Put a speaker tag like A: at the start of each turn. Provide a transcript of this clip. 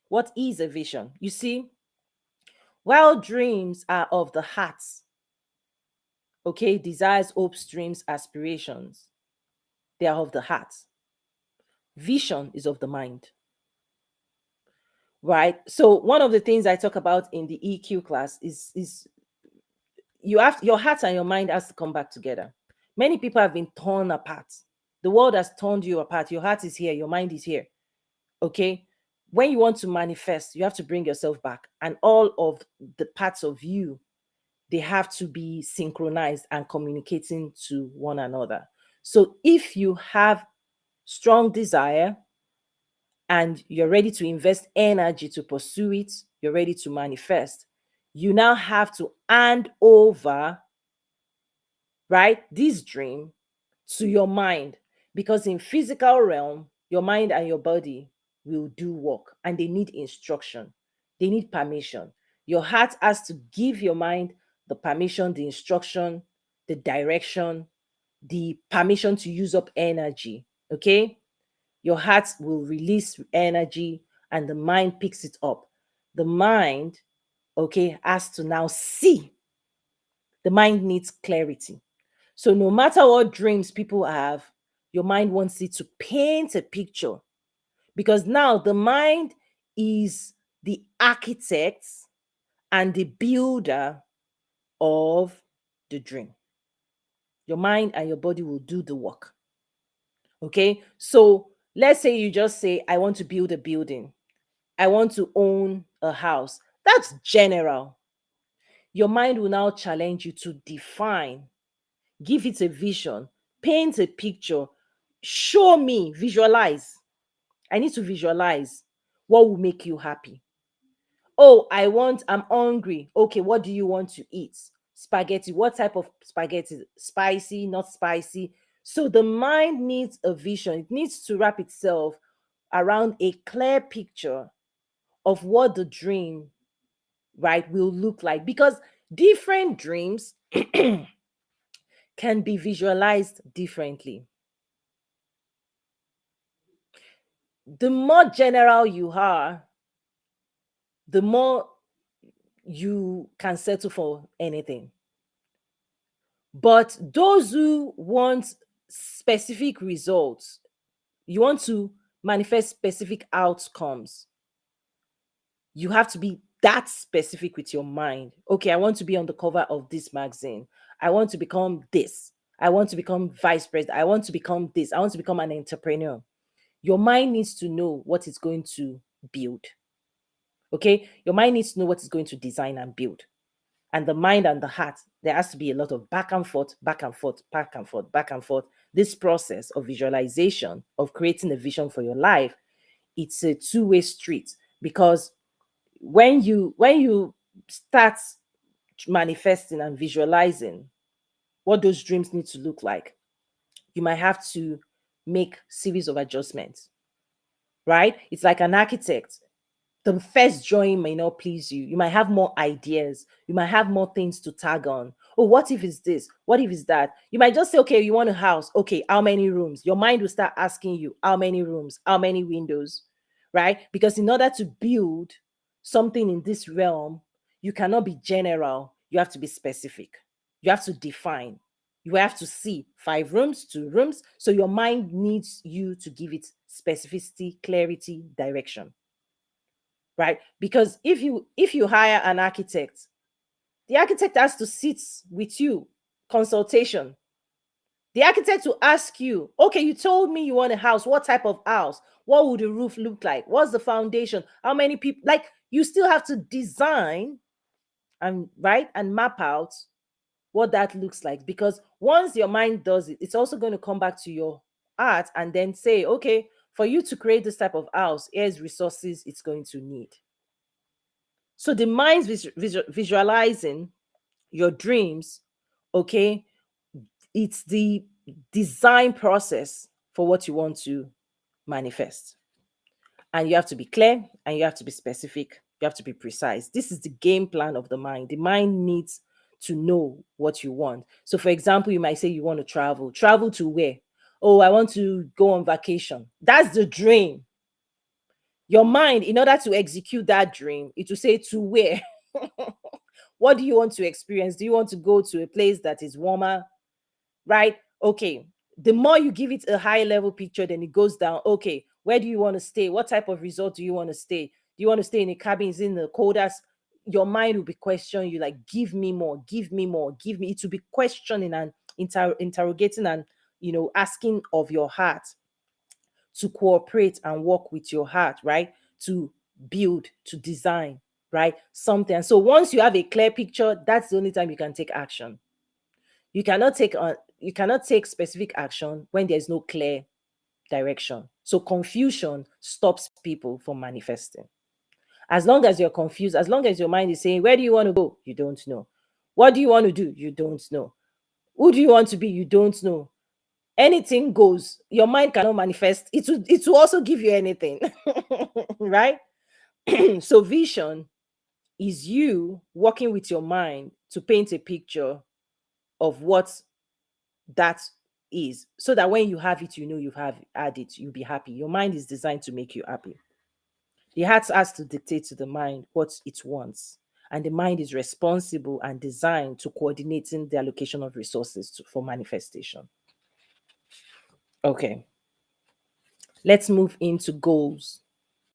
A: What is a vision? You see, while dreams are of the heart, okay, desires, hopes, dreams, aspirations, they are of the heart. Vision is of the mind, right? So one of the things I talk about in the EQ class is you have your heart and your mind has to come back together. Many people have been torn apart. The world has torn you apart. Your heart is here, your mind is here. Okay. When you want to manifest, you have to bring yourself back, and all of the parts of you, they have to be synchronized and communicating to one another. So if you have strong desire and you're ready to invest energy to pursue it, you're ready to manifest, you now have to hand over, right, this dream to your mind, because in physical realm your mind and your body will do work and they need instruction, they need permission. Your heart has to give your mind the permission, the instruction, the direction, the permission to use up energy. Okay, your heart will release energy and the mind picks it up. The mind, okay, has to now see. The mind needs clarity. So no matter what dreams people have, your mind wants it to paint a picture, because now the mind is the architect and the builder of the dream. Your mind and your body will do the work. Okay? So let's say you just say, I want to build a building. I want to own a house. That's general. Your mind will now challenge you to define, give it a vision, paint a picture, show me, visualize. I need to visualize what will make you happy. Oh, I'm hungry. Okay, what do you want to eat? Spaghetti. What type of spaghetti? Spicy, not spicy. So the mind needs a vision. It needs to wrap itself around a clear picture of what the dream, right, will look like, because different dreams can be visualized differently. The more general you are, the more you can settle for anything. But those who want specific results, you want to manifest specific outcomes, you have to be that specific with your mind. Okay, I want to be on the cover of this magazine. I want to become this. I want to become vice president. I want to become this. I want to become an entrepreneur. Your mind needs to know what it's going to build. Okay, your mind needs to know what it's going to design and build. And the mind and the heart, there has to be a lot of back and forth, back and forth, back and forth, back and forth. This process of visualization, of creating a vision for your life, it's a two-way street, because when you start manifesting and visualizing what those dreams need to look like, you might have to make series of adjustments, right? It's like an architect. The first drawing may not please you. You might have more ideas. You might have more things to tag on. Oh, what if it's this? What if it's that? You might just say, okay, you want a house. Okay, how many rooms? Your mind will start asking you, how many rooms? How many windows? Right? Because in order to build something in this realm, you cannot be general. You have to be specific. You have to define. You have to see 5 rooms, 2 rooms. So your mind needs you to give it specificity, clarity, direction, right? Because if you hire an architect, the architect has to sit with you, consultation. The architect will ask you, okay, you told me you want a house. What type of house? What would the roof look like? What's the foundation? How many people? Like, you still have to design and right and map out what that looks like, because once your mind does it, it's also going to come back to your art and then say, okay, for you to create this type of house, here's resources it's going to need. So the mind's visualizing your dreams, okay, it's the design process for what you want to manifest. And you have to be clear and you have to be specific. You have to be precise. This is the game plan of the mind. The mind needs to know what you want. So, for example, you might say you want to travel. Travel to where? Oh, I want to go on vacation. That's the dream. Your mind, in order to execute that dream, it will say to where. What do you want to experience? Do you want to go to a place that is warmer? Right? Okay. The more you give it a high level picture, then it goes down. Okay, where do you want to stay? What type of resort do you want to stay? Do you want to stay in a cabin? Is it in the coldest? Your mind will be questioning you, like, give me more, give me more, give me. It will be questioning and interrogating and, asking of your heart to cooperate and work with your heart, right? To build, to design, right? Something. So once you have a clear picture, that's the only time you can take action. You cannot take specific action when there's no clear direction. So confusion stops people from manifesting. As long as you're confused, as long as your mind is saying, where do you want to go? You don't know. What do you want to do? You don't know. Who do you want to be? You don't know. Anything goes. Your mind cannot manifest. It will also give you anything. Right? So vision is you working with your mind to paint a picture of what that is, so that when you have it, you've had it, you'll be happy. Your mind is designed to make you happy. The heart has to dictate to the mind what it wants, and the mind is responsible and designed to coordinating the allocation of resources for manifestation. Okay, let's move into goals.